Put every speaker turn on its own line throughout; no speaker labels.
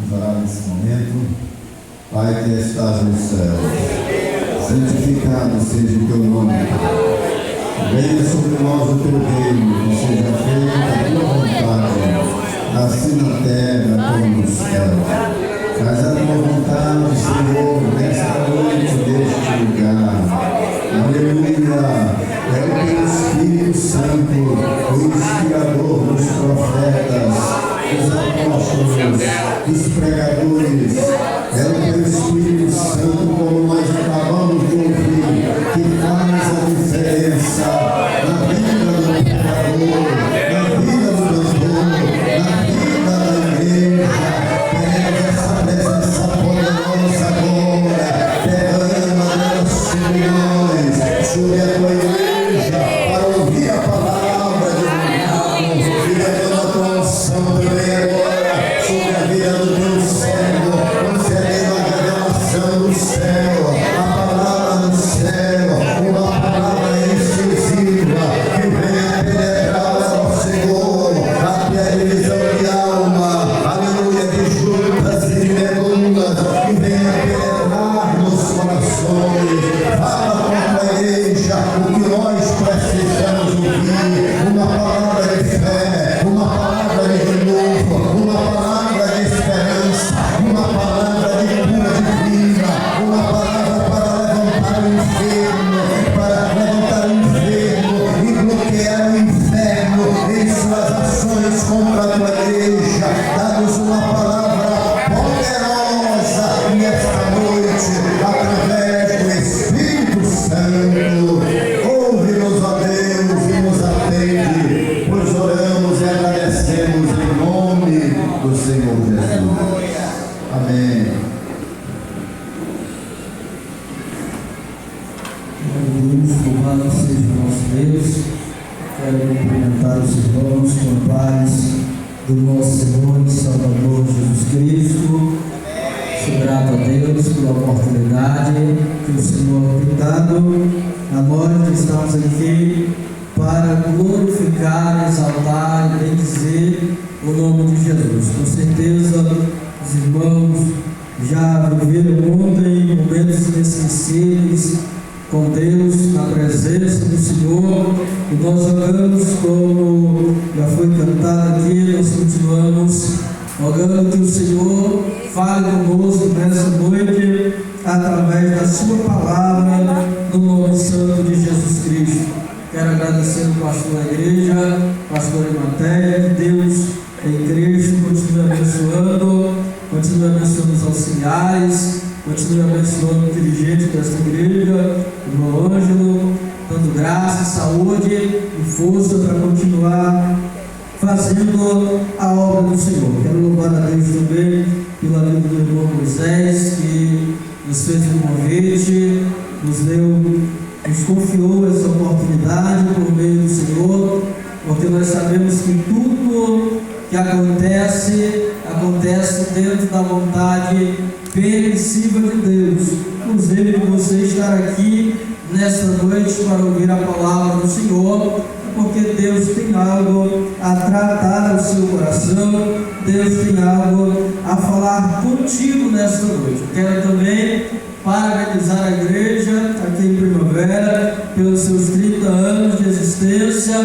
Vamos orar nesse momento. Pai que estás nos céus, santificado seja o teu nome. Venha sobre nós o teu reino, que seja feita a tua vontade, assim na terra como no céu. Faz a tua vontade, Senhor, nesta noite deste lugar. Aleluia! É o teu Espírito Santo, o inspirador dos profetas, dos apóstolos, dos pregadores. É o teu Espírito Santo, como nós acabamos de ouvir, que faz a diferença na vida do pecador, na vida do pastor, na vida da igreja. Pega essa presença poderosa agora, derrama nela sobre nós, sobre a tua igreja, para ouvir a palavra de Deus, e levando a tua unção também agora sobre a vida do teu servo, concedendo a revelação do céu, a palavra do céu, uma palavra exclusiva que venha penetrar ao Senhor, até a divisão de alma, aleluia, de juntas e de medulas, que venha penetrar nos corações. Fala com a tua igreja o que nós precisamos ouvir, uma palavra de fé, uma palavra de renovo, uma palavra de esperança, uma palavra de cura divina, uma palavra para levantar o enfermo e bloquear o inferno em suas ações contra a tua igreja. Dá-nos uma palavra poderosa nesta noite, através do Espírito Santo. Ouve-nos, ó Deus, e nos atende, pois oramos e agradecemos em nome do Senhor Jesus. Amém.
Deus, louvado seja o nosso Deus. Quero cumprimentar os irmãos com a paz do nosso Senhor e Salvador Jesus Cristo. Sou grato a Deus pela oportunidade que o Senhor tem dado a nós que estamos aqui para glorificar, exaltar e bendizer o nome de Jesus. Com certeza, os irmãos já viveram ontem momentos inesquecíveis com Deus, na presença do Senhor, e nós oramos, como já foi cantado aqui, nós continuamos orando que o Senhor fale conosco nessa noite, através da sua palavra, no nome santo de Jesus Cristo. Quero agradecer ao pastor da igreja, pastor Ematéia, que Deus em Cristo continue abençoando os auxiliares, continue abençoando o dirigente desta igreja, o irmão Ângelo, dando graça, saúde e força para continuar fazendo a obra do Senhor. Quero louvar a Deus também pela vida do irmão Moisés, que nos fez um convite, nos confiou essa oportunidade por meio do Senhor, porque nós sabemos que tudo que acontece dentro da vontade permissiva de Deus. Inclusive, você estar aqui nesta noite para ouvir a palavra do Senhor, porque Deus tem algo a tratar ao seu coração, Deus tem algo a falar contigo nesta noite. Quero também parabenizar a igreja aqui em Primavera pelos seus 30 anos de existência,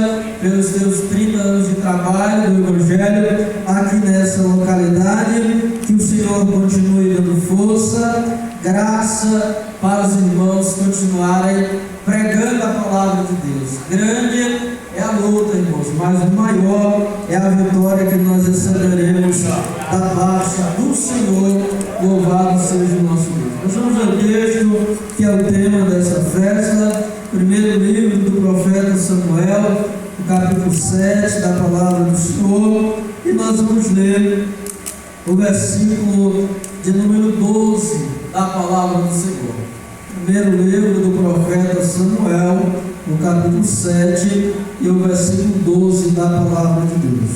pelos seus 30 anos de trabalho do Evangelho aqui nessa localidade. Que o Senhor continue dando força, graça para os irmãos continuarem pregando a palavra de Deus. Grande é a luta, irmãos, mas maior é a vitória que nós receberemos da parte do Senhor. Louvado seja o nosso Deus. Nós vamos ao texto que é o tema dessa festa, primeiro livro do profeta Samuel, no capítulo 7 da palavra do Senhor, e nós vamos ler o versículo de número 12 da palavra do Senhor. Primeiro livro do profeta Samuel, no capítulo 7, e o versículo 12 da palavra de Deus.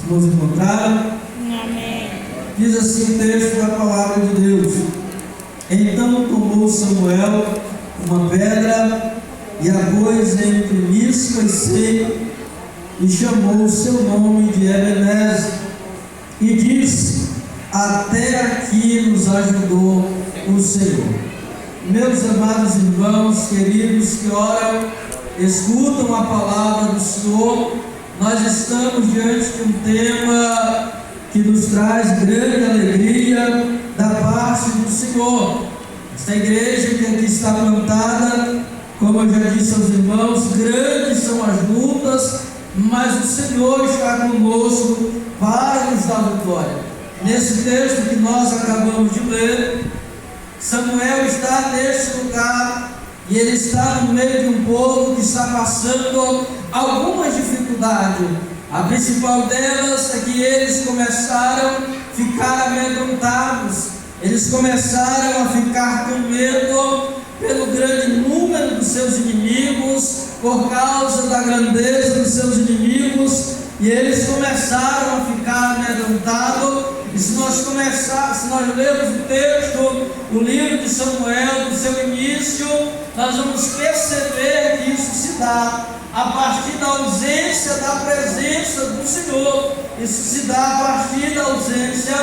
Vamos encontrar?
Amém.
Diz assim o texto da palavra de Deus: Então tomou Samuel uma pedra e a pôs em primícia e seio, e chamou o seu nome de Ebenezer, e disse: até aqui nos ajudou o Senhor. Meus amados irmãos, queridos que oram, escutam a palavra do Senhor, nós estamos diante de um tema que nos traz grande alegria da parte do Senhor. Esta igreja que aqui está plantada, como eu já disse aos irmãos, grandes são as lutas, mas o Senhor está conosco para nos dar vitória. Nesse texto que nós acabamos de ler, Samuel está neste lugar e ele está no meio de um povo que está passando algumas dificuldades. A principal delas é que eles começaram a ficar amedrontados, eles começaram a ficar com medo pelo grande número dos seus inimigos, por causa da grandeza dos seus inimigos, e eles começaram a ficar amedrontados. E se nós lermos o texto, o livro de Samuel, do seu início, nós vamos perceber que isso se dá a partir da ausência da presença do Senhor. Isso se dá a partir da ausência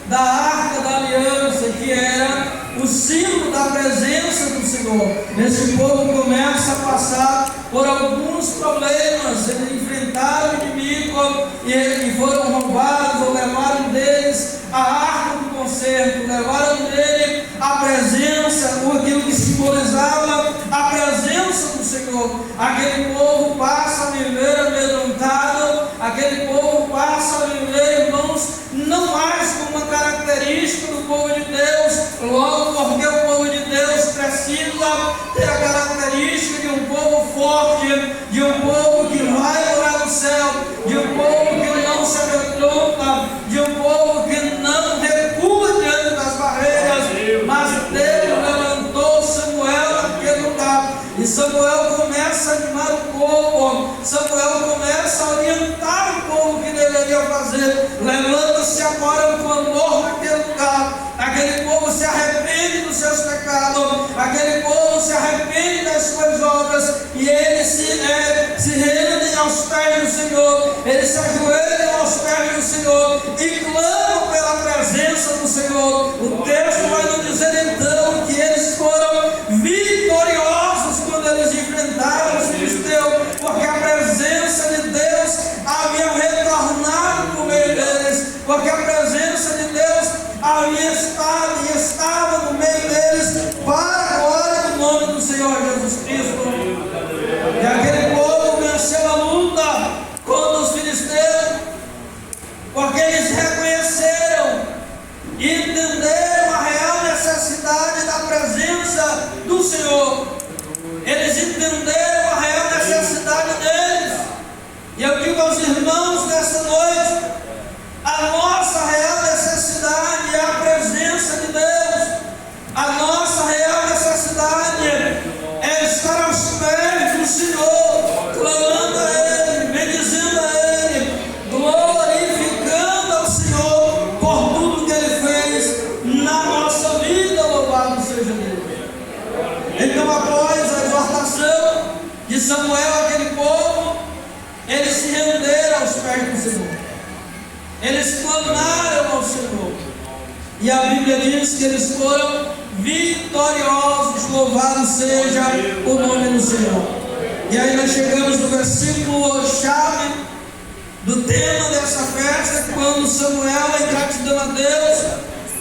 da Arca da Aliança, que era o símbolo da presença do Senhor. Esse povo começa a passar por alguns problemas. Eles enfrentaram o inimigo e foram roubados, ou levaram deles a arca do concerto, levaram dele a presença, aquilo que simbolizava a presença do Senhor. Aquele povo passa a viver amedrontado, aquele povo passa a viver, irmãos, não mais como uma característica do povo de Deus, logo porque o povo de Deus precisa ter a característica de um povo forte, de um povo que vai morar no céu, de um povo que não se amedronta, de um povo que não recua diante das barreiras. Mas Deus levantou Samuel naquele lugar, e Samuel começa a animar o povo, Samuel começa a orientar o povo o que deveria fazer. Levanta-se agora um clamor naquele lugar, aquele povo se arrepende dos seus pecados, aquele povo se arrepende das suas obras, e eles se rendem aos pés do Senhor, eles se ajoelham aos pés do Senhor e clamam pela presença do Senhor. O texto vai nos dizer então que eles foram vitoriosos quando eles enfrentaram os filisteus, porque a presença de Deus havia retornado por meio deles, porque a presença de Deus havia estado e estava no meio deles para a glória do nome do Senhor Jesus Cristo. E aquele povo venceu a luta contra os filisteus, porque eles reconheceram e entenderam a real necessidade da presença do Senhor. Eles entenderam a real necessidade deles. E eu digo aos irmãos nessa noite, a nossa real necessidade é a presença de Deus. A nossa real necessidade é estar aos pés do Senhor, clamando a Ele, bendizendo a Ele, glorificando ao Senhor por tudo que Ele fez na nossa vida. Louvado seja Deus. Então, após a exortação de Samuel àquele povo, eles se renderam aos pés do Senhor, eles clamaram ao Senhor, e a Bíblia diz que eles foram vitoriosos. Louvado seja o nome do Senhor. E aí nós chegamos no versículo chave do tema dessa festa, quando Samuel, em gratidão a Deus,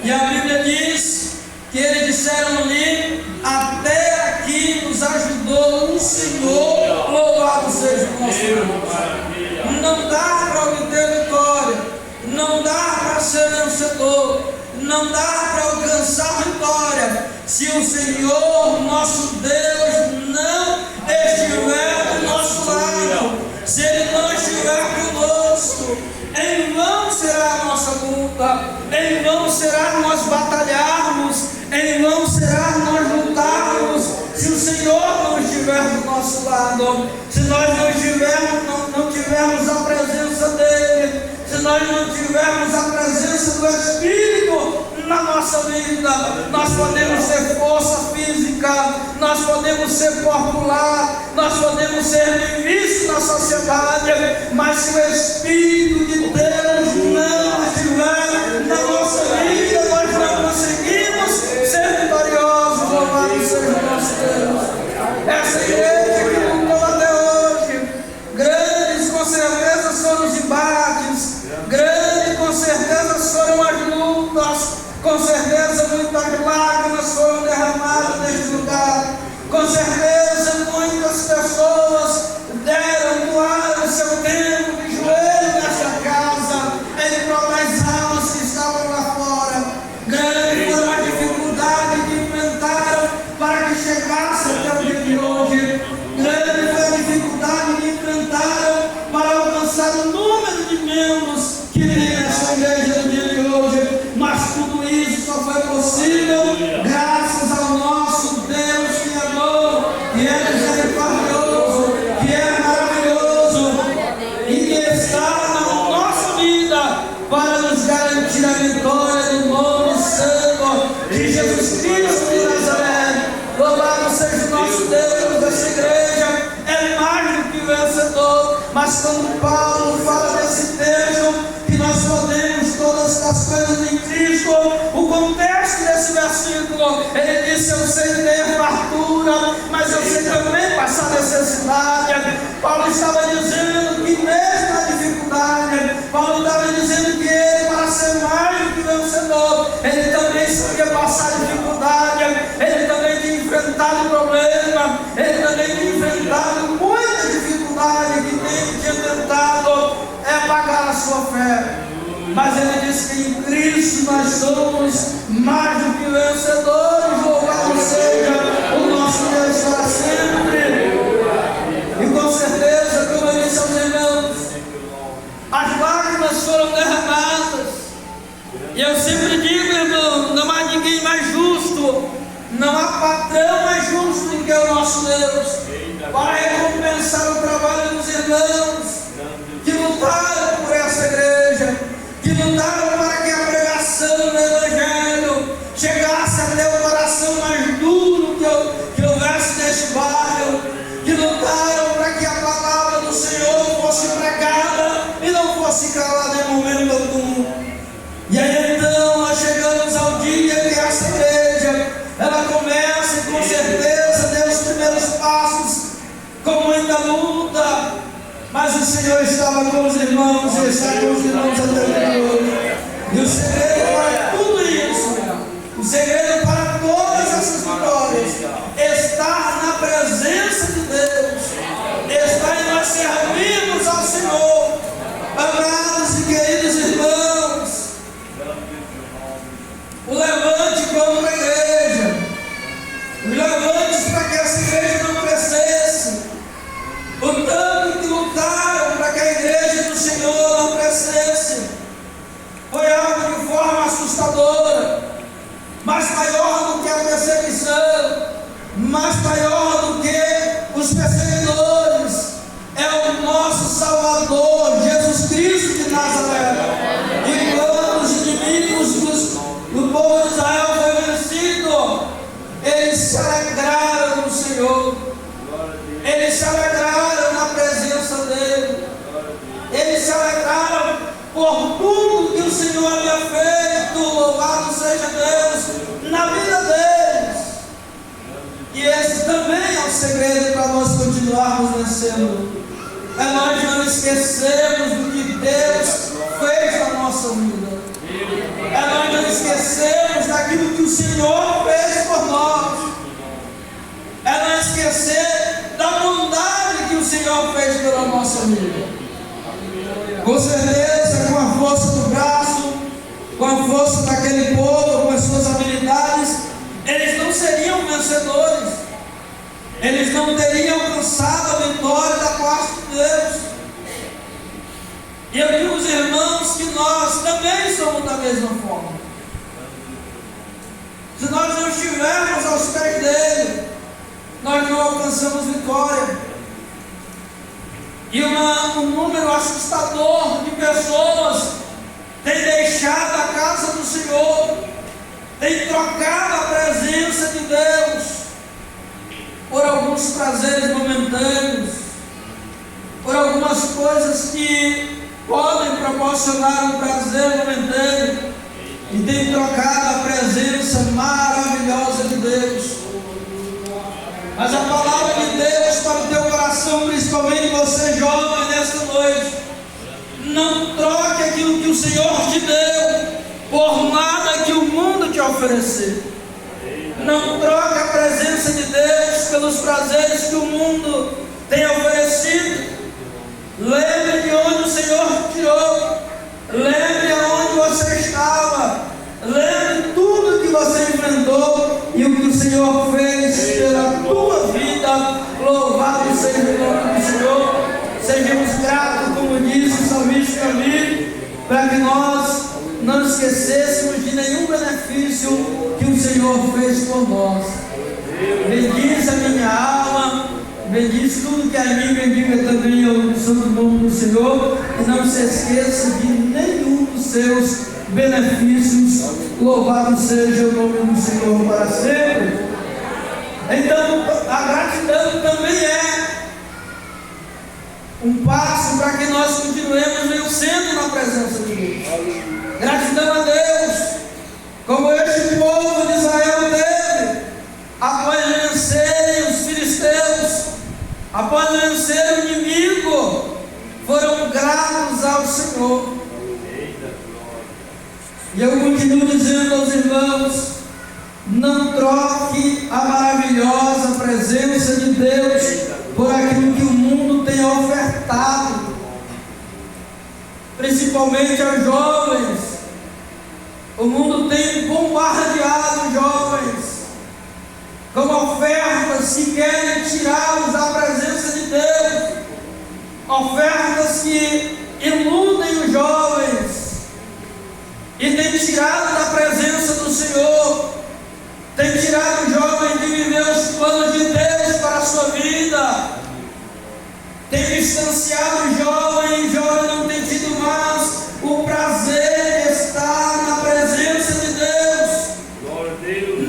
e a Bíblia diz que eles disseram ali: até aqui nos ajudou o Senhor. Louvado seja o nosso Deus. Não dá para obter vitória, não dá para ser vencedor, não dá para alcançar vitória se o Senhor nosso Deus não estiver do nosso lado. Se Ele não estiver conosco, em vão será a nossa luta, em vão será nós batalharmos, em vão será nós lutarmos, se o Senhor não estiver do nosso lado, se nós não tivermos a presença dEle, se nós não tivermos a presença do Espírito, na nossa vida. Nós podemos ser força física, nós podemos ser popular, nós podemos ser bem vistos na sociedade, mas se o Espírito de Deus não estiver na nossa vida, nós não conseguimos ser vitoriosos. Louvado seja o nosso Deus. Essa igreja que lutou até hoje, grandes com certeza foram os embates, grandes com certeza foram as lutas, com certeza muitas lágrimas foram derramadas neste lugar, com certeza muitas pessoas doaram o seu tempo de joelho nesta casa, em prol das almas que estavam lá fora. Grande foram as dificuldades que enfrentaram para que chegasse até o dia de hoje. Grande foi a dificuldade que enfrentaram para alcançar o número de membros que tem essa igreja no dia de hoje. Mas tudo isso só foi possível graças ao nosso Deus que é bom, que é misericordioso, que é maravilhoso e que está na nossa vida para nos garantir a vitória no nome santo de Jesus Cristo de Nazaré. Louvado seja o nosso Deus. Essa igreja é mais do que vencedor. Mas quando Paulo fala desse texto, que nós podemos todas as coisas em Cristo, o contexto desse versículo, ele disse: eu sei ter fartura, mas eu sei também passar necessidade. Paulo estava dizendo que mesmo na dificuldade, Paulo estava dizendo que ele, para ser mais do que vencedor, ele também sabia passar dificuldade, ele também tinha enfrentado problema, ele também tinha enfrentado muita dificuldade, que tinha tentado pagar a sua fé. Mas ele disse que em Cristo nós somos mais do que vencedores. Louvado seja o nosso Deus para sempre. E com certeza, como eu disse aos irmãos, as lágrimas foram derramadas. E eu sempre digo, irmão, não há ninguém mais justo, não há patrão mais justo do que o nosso Deus, para recompensar o trabalho dos irmãos que lutaram por essa igreja, que lutaram para que a pregação do Evangelho chegasse até o coração mais duro que houvesse neste bairro, que lutaram para que a palavra do Senhor fosse pregada e não fosse calada em momento algum. E aí então nós chegamos ao dia que essa igreja, ela começa e com certeza deu os primeiros passos com muita luta, mas o Senhor estava com os irmãos e está com os irmãos até hoje. E o segredo para tudo isso, o segredo para todas essas vitórias, estar na presença de Deus, estar em nós servirmos ao Senhor. Amados e queridos irmãos, o levante contra a igreja, os levantes para que essa igreja não crescesse, o tanto que lutaram para que a igreja do Senhor não crescesse, foi algo de forma assustadora, mas maior do que a perseguição, mas maior do que os perseguidores, é o nosso Salvador, Jesus Cristo de Nazaré. E quando os inimigos do povo de Israel foi vencido, eles se alegraram no Senhor, eles se alegraram na presença dele, eles se alegraram por tudo que o Senhor havia feito. Louvado seja Deus na vida deles. E esse também é o segredo para nós continuarmos vencendo, é nós não esquecermos do que Deus fez na nossa vida, é nós não esquecermos daquilo que o Senhor fez por nós, é não esquecer da bondade que o Senhor fez pela nossa vida. Com certeza, com a força do braço, com a força daquele povo, com as suas habilidades, eles não seriam vencedores, eles não teriam alcançado a vitória da parte de Deus. E eu digo aos irmãos que nós também somos da mesma forma. Se nós não estivermos aos pés dele, nós não alcançamos vitória. E um número assustador de pessoas tem deixado a casa do Senhor, tem trocado a presença de Deus por alguns prazeres momentâneos, por algumas coisas que podem proporcionar um prazer momentâneo, e tem trocado a presença maravilhosa de Deus. Mas a palavra de Deus para o teu coração, principalmente você jovem nesta noite: não troque aquilo que o Senhor te deu por nada que o mundo te oferecer. Não troque a presença de Deus pelos prazeres que o mundo tem oferecido. Lembre de onde o Senhor te tirou. Lembre aonde você estava. Lembre tudo que você enfrentou e o que o Senhor fez pela tua vida. Louvado seja o nome do Senhor. Sejamos gratos, como disse o salmista Davi, para que nós não esquecêssemos de nenhum benefício que o Senhor fez por nós. Bendize a minha alma, bendize tudo que é em mim, bendiga também o santo nome do Senhor, e não se esqueça de nenhum dos seus benefícios. Louvado seja o nome do Senhor para sempre. Então, a gratidão também é um passo para que nós continuemos vencendo na presença de Deus. Gratidão a Deus, como este povo de Israel teve, após vencerem os filisteus, após vencer o inimigo, foram gratos ao Senhor. E eu continuo dizendo aos irmãos: não troque a maravilhosa presença de Deus por aquilo que o mundo tem ofertado, principalmente aos jovens. O mundo tem bombardeado os jovens com ofertas que querem tirá-los da presença de Deus, ofertas que iludem os jovens e tem tirado da presença do Senhor, tem tirado o jovem de viver os planos de Deus para a sua vida, tem distanciado o jovem, e o jovem não tem tido mais o prazer de estar na presença de Deus.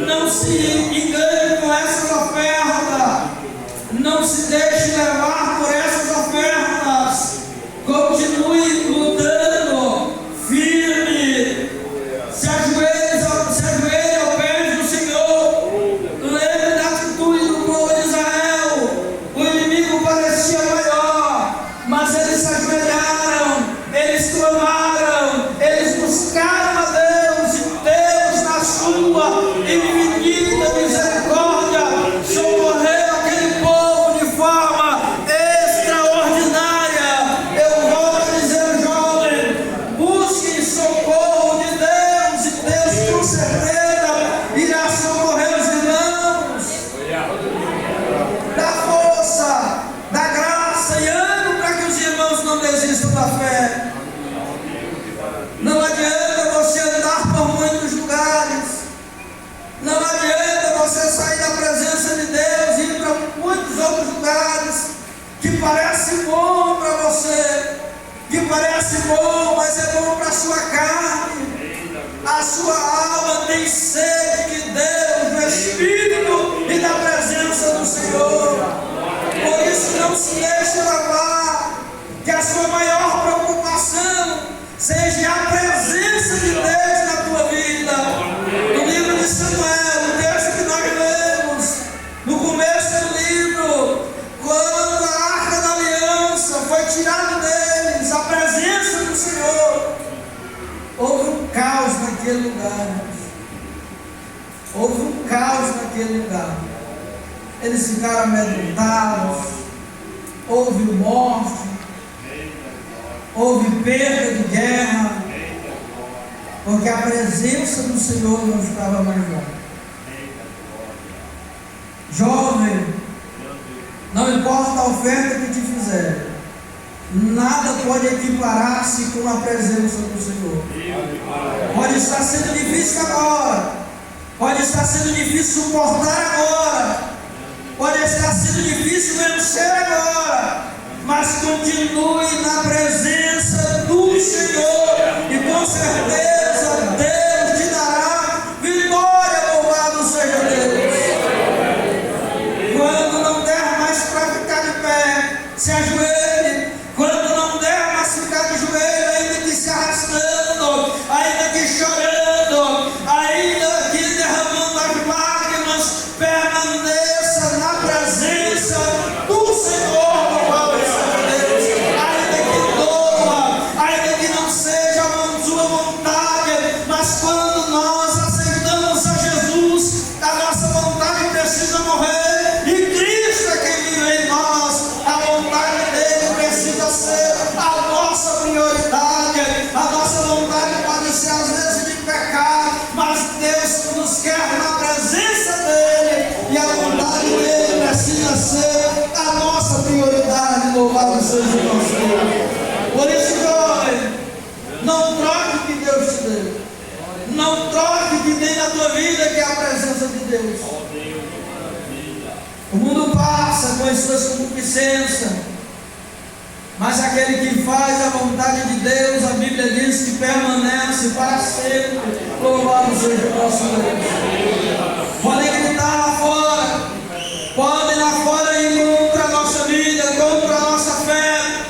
Não se engane com essas ofertas, não se deixe levar por essas ofertas, continue lutando, firme, se ajoelhe ao pé do Senhor. Lembre da atitude do povo de Israel. O inimigo parecia maior, mas eles se ajoelharam, eles clamaram, eles buscaram a Deus, e Deus, na sua infinita misericórdia, socorreu aquele povo de forma extraordinária. Eu volto a dizer, jovem, busque socorro de Deus, e Deus com certeza irá socorrer os irmãos. Dá força, dá graça e ânimo para que os irmãos não desistam da fé. Não adianta você andar por muitos lugares, não adianta você sair da presença de Deus e ir para muitos outros lugares que parece bom para você, que parece bom, mas é bom para a sua carne. A sua alma tem sede de Deus, do Espírito e da presença do Senhor. Por isso, não se deixe levar, que a sua maior preocupação seja a presença de Deus na tua vida. No livro de Samuel, o texto que nós lemos, no começo do livro, quando a arca da aliança foi tirada deles, a presença do Senhor, houve um caos naquele lugar. Houve um caos naquele lugar. Eles ficaram amedrontados, houve morte, houve perda de guerra, porque a presença do Senhor não estava mais lá. Jovem, não importa a oferta que te fizer, nada pode equiparar-se com a presença do Senhor. Pode estar sendo difícil agora, pode estar sendo difícil suportar agora, pode estar sendo difícil vencer agora, mas continue na presença do Senhor, e com certeza Deus te dará vitória. seja o nosso Deus. Por isso, jovem, não troque o que Deus te deu. Não troque o que tem na tua vida, que é a presença de Deus. O mundo passa com as suas concupiscências, mas aquele que faz a vontade de Deus, a Bíblia diz que permanece para sempre. Louvado seja o nosso Deus. Podem gritar lá fora, podem lá fora ir contra a nossa vida, contra a nossa fé,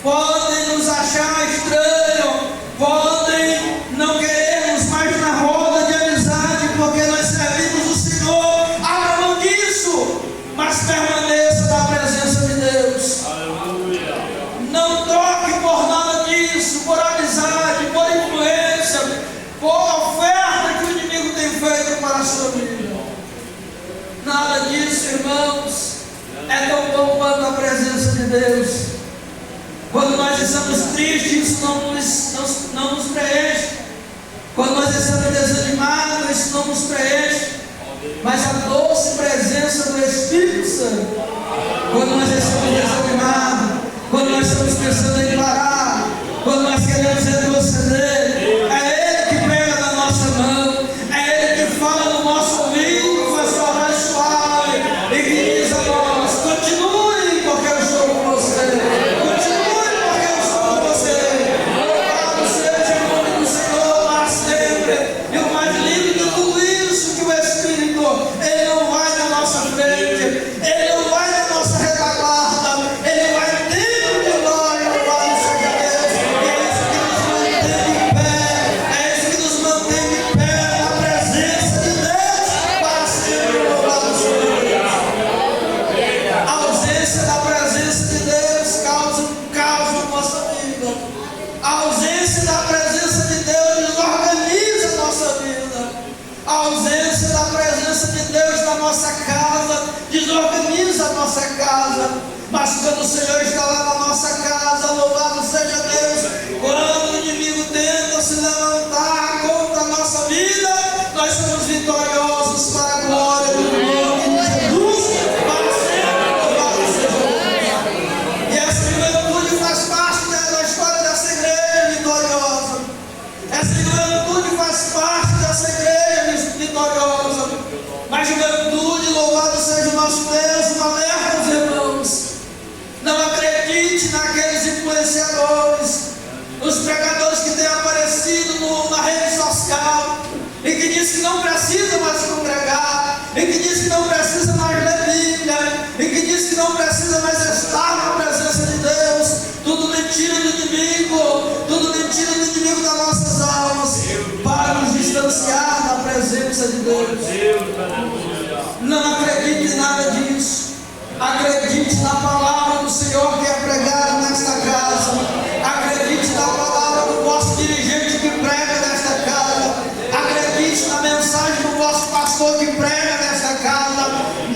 podem nos achar estranhos, podem não querermos mais na roda de amizade, porque nós servimos o Senhor. Abra mão disso, mas permaneça na presença de Deus.
Aleluia.
Não troque por nada disso, por amizade, por influência, por oferta que o inimigo tem feito para a sua vida. Nada disso, irmãos, é tão bom quanto a presença de Deus. Quando nós estamos tristes, isso não nos preenche. Quando nós estamos desanimados, isso não nos preenche. Mas a doce presença do Espírito Santo, quando nós estamos desanimados, quando nós estamos pensando em parar, quando nós queremos retroceder, é Ele que pega na nossa mão, é Ele que fala no nosso ouvido, faz falar suave e que diz a nós: continue, porque eu estou com você. Continue, porque eu estou com você. Louvado seja o nome do Senhor para sempre. E o mais lindo de tudo isso, que o Espírito, Ele não vai na nossa frente, Ele não vai na nossa retaguarda, Ele vai dentro de nós. Louvado seja Deus. E é isso que nos mantém de pé na presença de Deus para sempre. Louvado seja Deus. A ausência da presença de Deus causa um caos na nossa vida. A ausência da presença de Deus desorganiza a nossa vida. A ausência da presença de Deus na nossa casa desorganiza a nossa casa. Mas quando o Senhor está lá na nossa casa, louvado seja Deus, quando o inimigo tenta se levantar contra a nossa vida, nós somos vitoriosos para a glória do nome de Jesus, para sempre. Louvado seja Deus. E essa juventude faz parte da história dessa igreja vitoriosa. Essa juventude faz parte dessa igreja vitoriosa. Mas juventude, louvado seja o nosso Deus, um alerta aos irmãos. Não acredite naqueles influenciadores, os pregadores que têm aparecido na rede social e que diz que não precisa mais congregar, e que diz que não precisa mais ler Bíblia, e que diz que não precisa mais estar na presença de Deus. Tudo mentira do inimigo, tudo mentira do inimigo das nossas almas, para nos distanciar da presença de Deus. Não acredite em nada disso. Acredite na palavra do Senhor que é pregada nesta casa. Acredite na palavra do vosso dirigente que prega nesta casa. Acredite na mensagem do vosso pastor que prega nesta casa.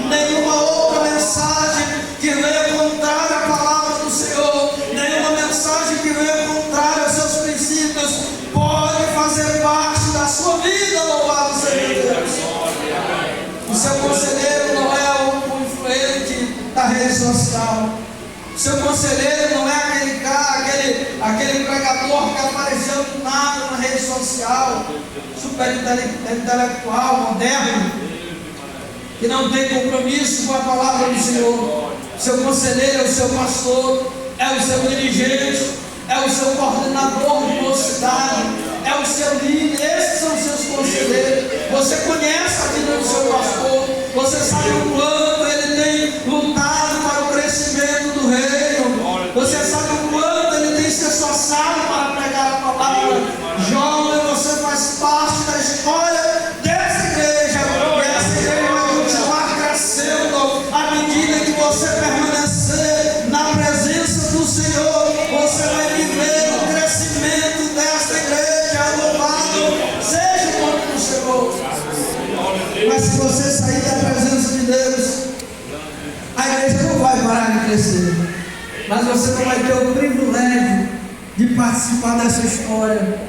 Nenhuma outra mensagem que venha contrária à palavra do Senhor, nenhuma mensagem que venha contrária aos seus princípios pode fazer parte da sua vida. Louvado seja Deus. O seu conselheiro não é o influente da rede social. O seu conselheiro não é aquele pregador que apareceu do nada na rede social, super intelectual, moderno, que não tem compromisso com a palavra do Senhor. O seu conselheiro é o seu pastor, é o seu dirigente, é o seu coordenador de mocidade, é o seu líder. Esses são os seus conselheiros. Você conhece a vida do seu pastor, você sabe o quanto ele tem lutado para o crescimento do reino, você sabe o quanto ele tem se esforçado para pregar a palavra. Jovem, você faz parte da história dessa igreja, e essa igreja vai continuar crescendo à medida que você permanecer na presença do Senhor. Você vai viver o crescimento desta igreja. Louvado seja o nome do Senhor. Mas se você sair da presença de Deus, a igreja não vai parar de crescer, mas você não vai ter o privilégio de participar dessa história.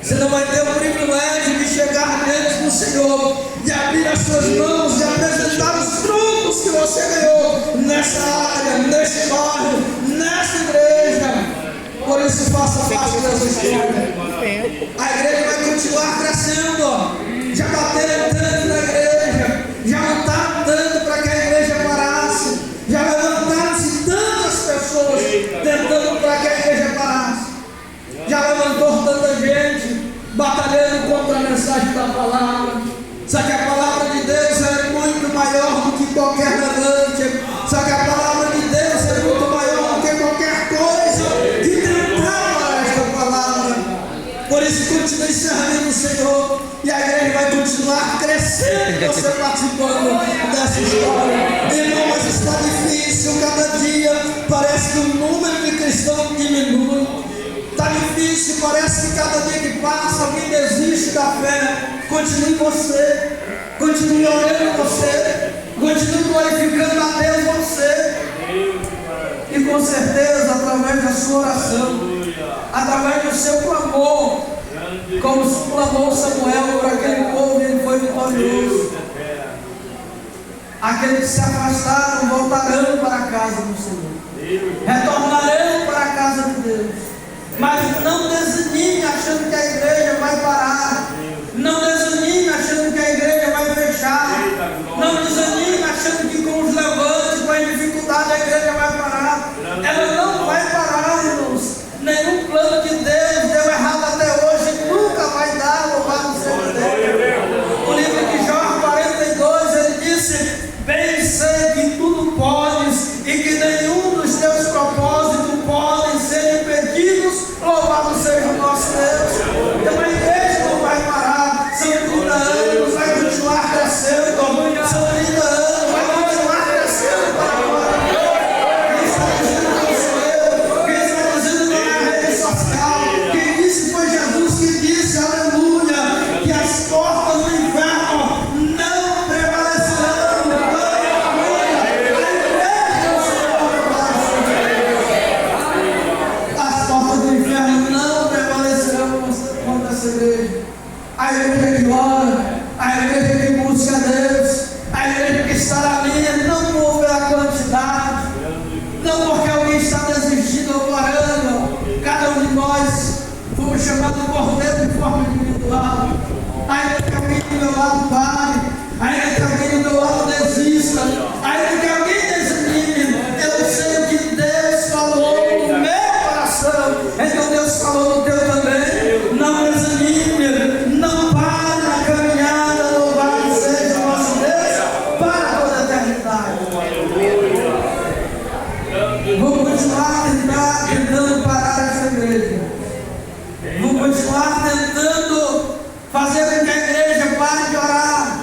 Você não vai ter o privilégio de chegar diante do Senhor, de abrir as suas mãos, de apresentar os frutos que você ganhou nessa área, neste bairro, nessa igreja. sua história. A igreja vai continuar crescendo. Já bateram tanto na igreja, já lutaram tanto para que a igreja parasse, já levantaram-se tantas pessoas tentando para que a igreja parasse, já levantou tanta gente batalhando contra a mensagem da palavra. Só que a palavra de Deus é muito maior do que qualquer levante. Só que a palavra de Deus é muito maior do que qualquer coisa que tentar parar esta palavra. Por isso continue servindo o Senhor, e a igreja vai continuar crescendo, você participando dessa história. Irmão, mas está difícil, cada dia parece que o número de cristãos diminui. Está difícil, parece que cada dia que passa alguém desiste da fé. Continue você, continue orando você, continue glorificando a Deus você. E com certeza, através da sua oração, através do seu clamor, como clamou Samuel por aquele povo, ele foi vitorioso. Aqueles que se afastaram voltarão para a casa do Senhor, retornarão para a casa de Deus. Mas não desanime achando que a igreja vai parar. Não desanime achando que a igreja vai fechar. Não desanime achando que com os levantes, com a dificuldade, a igreja vai parar. Ela não vai parar, irmãos. Nenhum plano que Deus deu errado até hoje nunca vai dar, louvado seja Deus. O livro de Jó 42, ele disse: bem sei que tudo podes e que nenhum dos teus propósitos podem ser impedidos. Louvado seja o nosso Deus. Então a igreja não vai parar. São 30 anos, vai continuar crescendo. São 30 anos, vai continuar crescendo para agora. Quem está dizendo não sou eu, quem está dizendo não é a rede social. Quem disse foi Jesus que disse, aleluia, que as portas do inferno não prevalecerão. As portas do inferno não prevalecerão contra essa igreja. A igreja que ora, a igreja que busca a Deus, a igreja que está ali, não por a quantidade, não porque alguém está desistindo ou orando. Cada um de nós fomos chamados por Deus de forma individual. Ainda que alguém do meu lado pare, ainda que alguém do meu lado desista, ainda que alguém desanime, eu sei o que Deus falou no meu coração, então Deus falou no teu também. Não desanime, não pare na caminhada, louvado seja o nosso Deus para toda a eternidade. Vou continuar tentando parar essa igreja. Vou continuar tentando fazer com que a igreja pare de orar,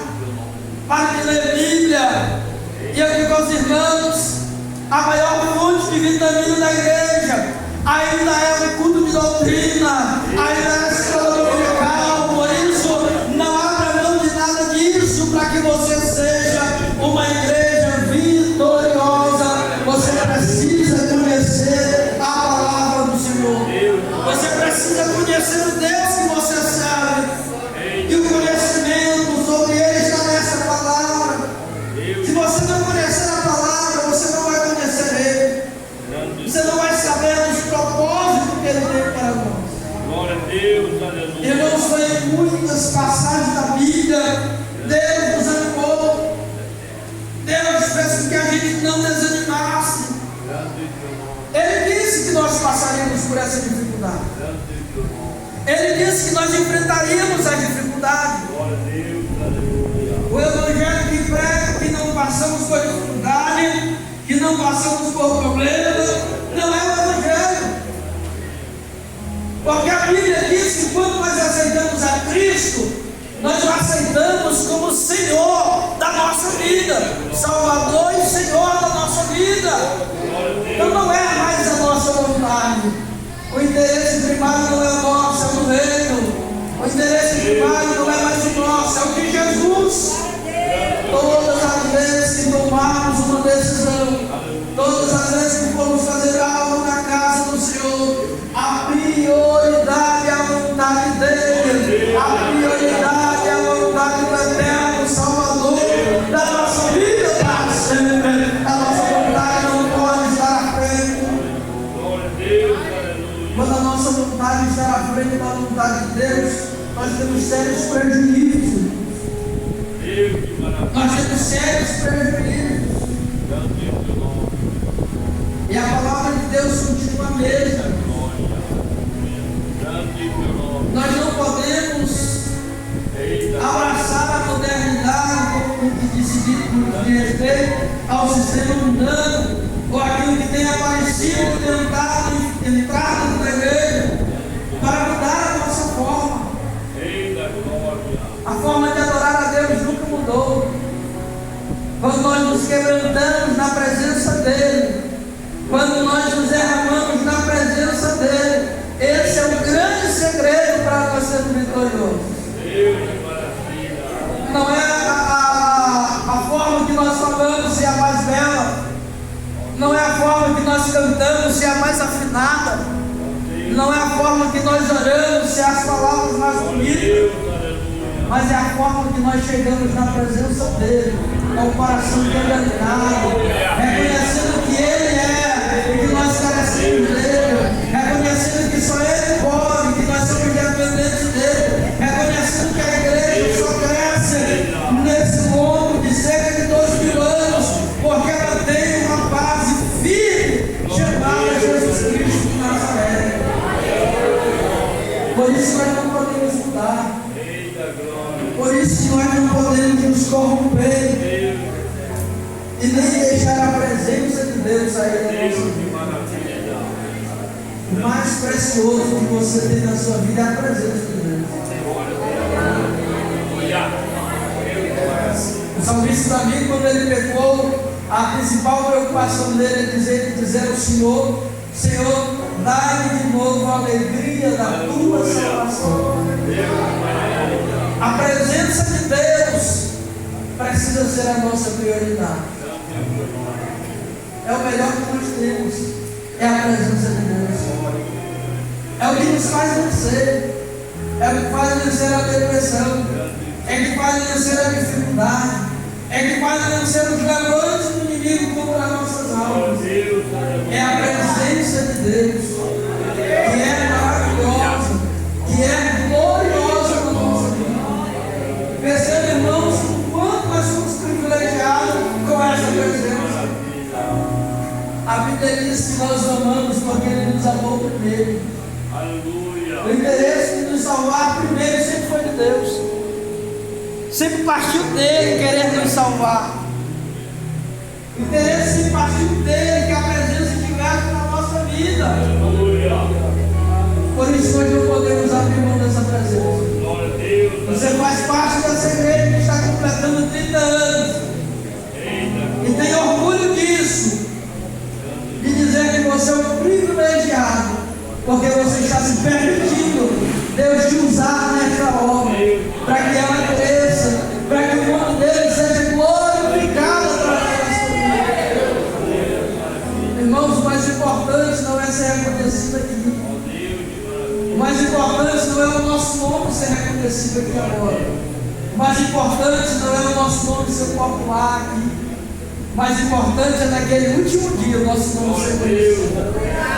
pare de ler Bíblia. E eu digo aos irmãos, a maior fonte de vitamina da igreja ainda é o culto de doutrina, ainda é a escola dominical. Por isso, não abra mão de nada disso para que você seja uma igreja vitoriosa. Você precisa conhecer a palavra do Senhor. Você precisa conhecer o Deus que você serve. E o conhecimento sobre Ele está nessa palavra. Se você não conhecer a palavra, você não vai conhecer Ele. Você não vai saber os propósitos que Ele tem para nós.
Glória a Deus, aleluia.
Irmãos, foi em muitas passagens da Bíblia, Deus nos animou. Deus fez com que a gente não desanimasse. Ele disse que nós passaríamos por essa dificuldade. Ele disse que nós enfrentaríamos a dificuldade.
Glória a Deus, aleluia.
O evangelho que prega que não passamos por dificuldade, que não passamos por problema, não é o evangelho. Porque a Bíblia diz que quando nós aceitamos a Cristo, nós o aceitamos como Senhor da nossa vida, Salvador e Senhor da nossa vida. Então não é mais a nossa vontade. O interesse primário não é o nosso, é o do reino. O interesse primário não é mais o nosso, é o de Jesus. Todas as vezes que tomarmos uma decisão, todas as vezes que formos fazer algo na casa do Senhor, a prioridade é a vontade dele, a prioridade é a vontade do eterno Salvador da nossa vida para sempre. A nossa vontade não pode estar à frente. Quando a nossa vontade está à frente da vontade de Deus, nós temos sérios prejuízos. Nós temos sérios prejuízos. E a palavra de Deus continua a mesma. Nós não podemos abraçar a modernidade como que diz respeito ao sistema mundano, ou aquilo que tem aparecido entrado na igreja, para mudar a nossa forma. A forma de adorar a Deus nunca mudou. Quando nós nos quebrantamos na presença dEle, quando nós nos derramamos na presença dEle, esse é o grande segredo para nós sermos vitoriosos. Não é a forma que nós falamos se é a mais bela, não é a forma que nós cantamos se é a mais afinada, não é a forma que nós oramos se é as palavras mais bonitas, mas é a forma que nós chegamos na presença dEle, com o coração quebrantado, reconhecendo que Ele é e que nós carecemos dEle, reconhecendo que só Ele pode, que nós somos dependentes dEle, reconhecendo que a igreja só cresce nesse longo de cerca de 2.000 anos, porque ela tem uma base firme chamada Jesus Cristo de Nazaré. Por isso nós não podemos mudar. Por isso que nós não podemos nos corromper e nem deixar a presença de Deus sair da nossa vida. O mais precioso que você tem na sua vida é a presença de Deus. O salmista também, quando ele pecou, a principal preocupação dele é dizer ao Senhor: Senhor, dá-me de novo a alegria da tua salvação. A presença de Deus precisa ser a nossa prioridade. É o melhor que nós temos, é a presença de Deus. É o que nos faz vencer, é o que faz vencer a depressão, é o que faz vencer a dificuldade, é o que faz vencer os levantes do inimigo contra as nossas almas. É a presença de Deus, que é maravilhosa, que é gloriosa na nossa vida. Percebe, irmãos, o quanto nós somos privilegiados com essa presença. A Bíblia diz que nós amamos porque Ele nos amou primeiro. Aleluia. O interesse de nos salvar primeiro sempre foi de Deus. Sempre partiu dele querer nos salvar. O interesse sempre partiu dele que a presença estivesse na nossa vida. Aleluia. Por isso nós não podemos abrir mão dessa presença. Você faz parte dessa igreja que está completando 30 anos. E tem orgulho disso. De dizer que você é um privilegiado, porque você está se permitindo Deus te usar nesta obra, para que ela cresça, para que o nome dele seja glorificado através da sua vida. Irmãos, o mais importante não é ser reconhecido aqui. O mais importante não é o nosso nome ser reconhecido aqui agora. O mais importante não é o nosso nome ser popular aqui. O mais importante é naquele último dia o nosso nome ser conhecido.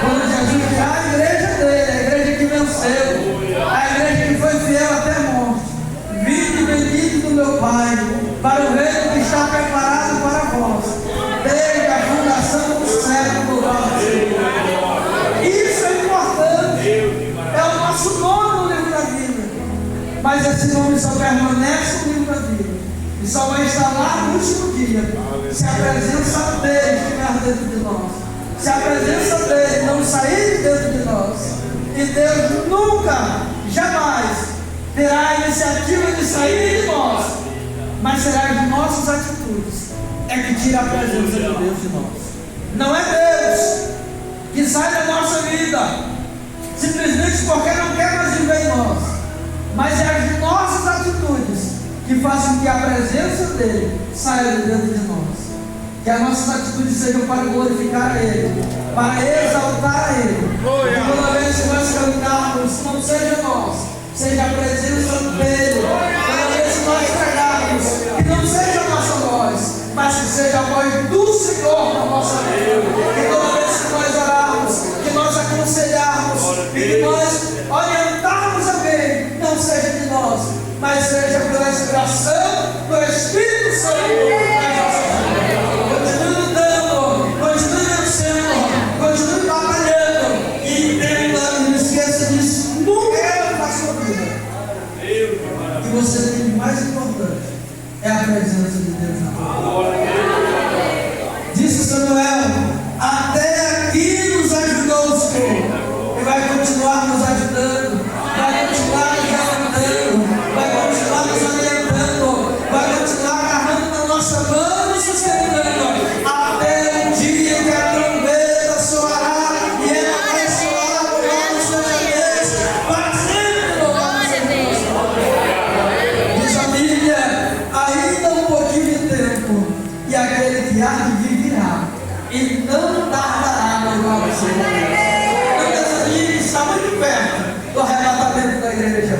Quando Jesus já a igreja dele, a igreja que venceu, a igreja que foi fiel até a morte. Vindo bendito do meu Pai, para o reino que está preparado para vós, desde a fundação do século. Isso é importante. É o nosso nome no livro da vida. Mas esse nome só permanece no livro da vida. E só vai estar lá no último dia, se a presença dele estiver dentro de nós, se a presença dele não sair de dentro de nós. E Deus nunca, jamais terá a iniciativa de sair de nós, mas será de nossas atitudes é que tira a presença de Deus de nós. Não é Deus que sai da nossa vida simplesmente porque não quer mais viver em nós, mas é as nossas atitudes que façam que a presença dele saia de dentro de nós. Que as nossas atitudes sejam para glorificar a Ele, para exaltar a Ele. E toda vez que nós cantarmos, não seja nós, seja a presença dele. Toda vez que nós pregarmos, que não seja a nossa voz, mas que seja a voz do Senhor na nossa vida. Que toda vez que nós orarmos, que nós aconselharmos, que nós orientarmos alguém, não seja de nós, mas seja pela inspiração do Espírito Santo nas nossas vidas. Continue lutando, continue vencendo, continue batalhando e entenda, não esqueça disso, nunca na sua vida. O que você tem de mais importante é a presença de Deus na tua vida. Disse Samuel: até aqui nos ajudou o Senhor, e vai continuar nos ajudando, vai continuar nos orientando, vai continuar nos orientando, vai continuar agarrando na nossa mão e sustentando, até o dia que a trombeta soará, e ela vai soar por nós, seja Deus, para sempre louvado seja Deus. Diz a Bíblia: ainda um pouquinho de tempo, e aquele que há de vir virá, e não tardará, louvado seja Deus. Não desanime, está muito perto do arrebatamento da igreja.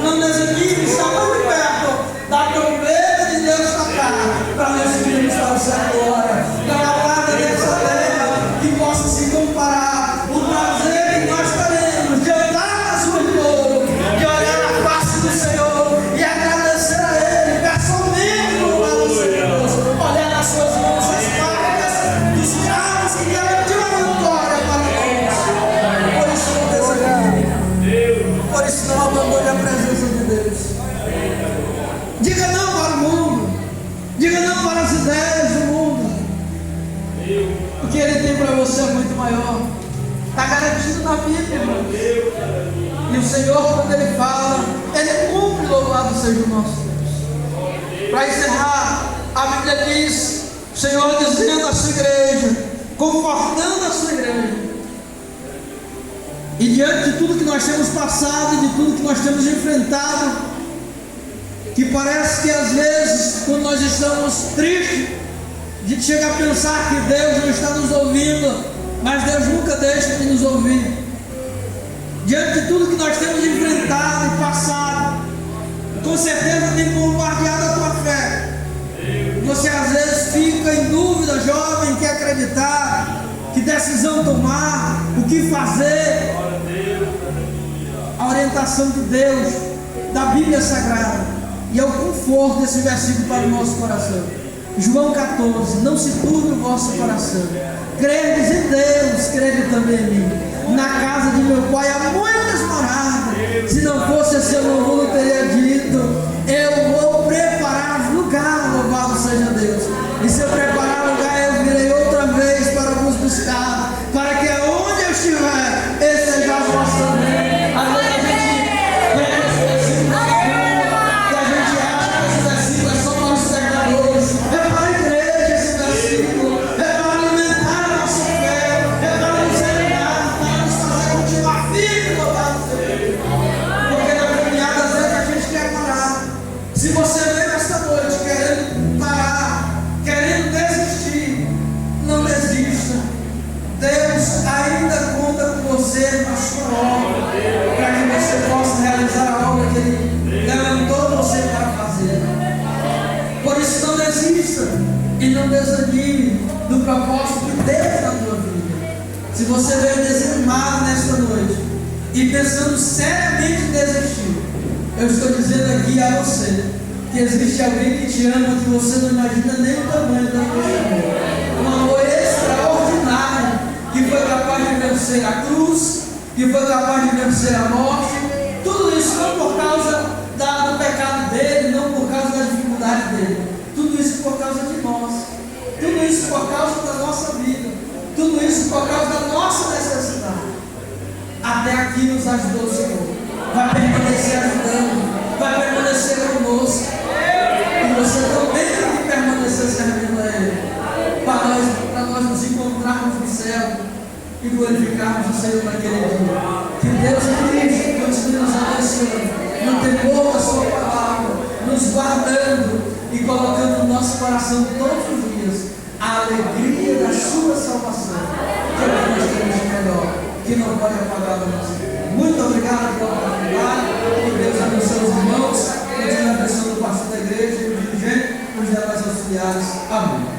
Não desanime, está muito perto da trombeta de Deus tocar, para nós subirmos para o céu agora. Não há nada nessa terra que possa se comparar o prazer que nós teremos de andar nas ruas de ouro, de olhar na face do Senhor e agradecer a Ele pessoalmente, louvado seja Deus, olhar nas suas mãos as marcas dos carros que garantiu a vitória para nós. Por isso não desanime, por isso não abandone a presença de Deus. Diga não para o mundo, diga não para as ideias do mundo. O que Ele tem para você é muito maior. Está garantido na Bíblia, irmãos. E o Senhor, quando Ele fala, Ele cumpre, louvado seja o nosso Deus. Para encerrar, a Bíblia diz, o Senhor dizendo à sua igreja, confortando a sua igreja, e diante de tudo que nós temos passado, de tudo que nós temos enfrentado, que parece que às vezes, quando nós estamos tristes, a gente chega a pensar que Deus não está nos ouvindo, mas Deus nunca deixa de nos ouvir. Diante de tudo que nós temos enfrentado e passado, com certeza tem bombardeado a tua fé. Você às vezes fica em dúvida, jovem, quer acreditar, que decisão tomar, o que fazer. A orientação de Deus, da Bíblia Sagrada, e é o conforto desse versículo para o nosso coração. João 14: não se turbe o vosso coração, credes em Deus, crede também em mim. Na casa de meu Pai há muitas moradas, se não fosse assim eu não teria dito, eu vou preparar lugar, louvado seja Deus. E se eu preparar lugar, eu virei outra vez para vos buscar, para que aonde eu estiver, esse seja o vosso também. Às vezes a gente vê esse versículo e a gente acha que esse versículo é só para os pecadores. É para a igreja esse versículo, é para alimentar a nossa fé, é para nos animar, para nos fazer continuar firmes, louvado seja Deus. Porque na caminhada às vezes a gente quer parar. Se você vem nesta noite querendo parar, querendo desistir, não desista. Deus ainda conta com você na sua obra, para que você possa realizar a obra que Ele levantou você para fazer. Por isso não desista e não desanime do propósito de Deus na tua vida. Se você veio desanimado nesta noite e pensando seriamente em desistir, eu estou dizendo aqui a você que existe alguém que te ama, que você não imagina nem o tamanho da tua amor. Um amor extraordinário, que foi capaz de vencer a cruz, que foi capaz de vencer a morte. Tudo isso não por causa do pecado dele, não por causa da dificuldade dele. Tudo isso por causa de nós. Tudo isso por causa da nossa vida. Tudo isso por causa da nossa necessidade. Até aqui nos ajudou o Senhor. Vai permanecer ajudando, vai permanecer conosco. E você também tem que permanecer servindo a Ele, para nós nos encontrarmos no céu e glorificarmos o Senhor naquele dia. Que Deus em Cristo continue nos abençoando, no temor da Sua palavra, nos guardando e colocando no nosso coração todos os dias a alegria da Sua salvação, que é o que nós temos de melhor, que não pode apagar da nossa vida. Muito obrigado pela oportunidade, que Deus abençoe os irmãos, continue abençoando o pastor da igreja, o dirigente, os demais auxiliares. Amém.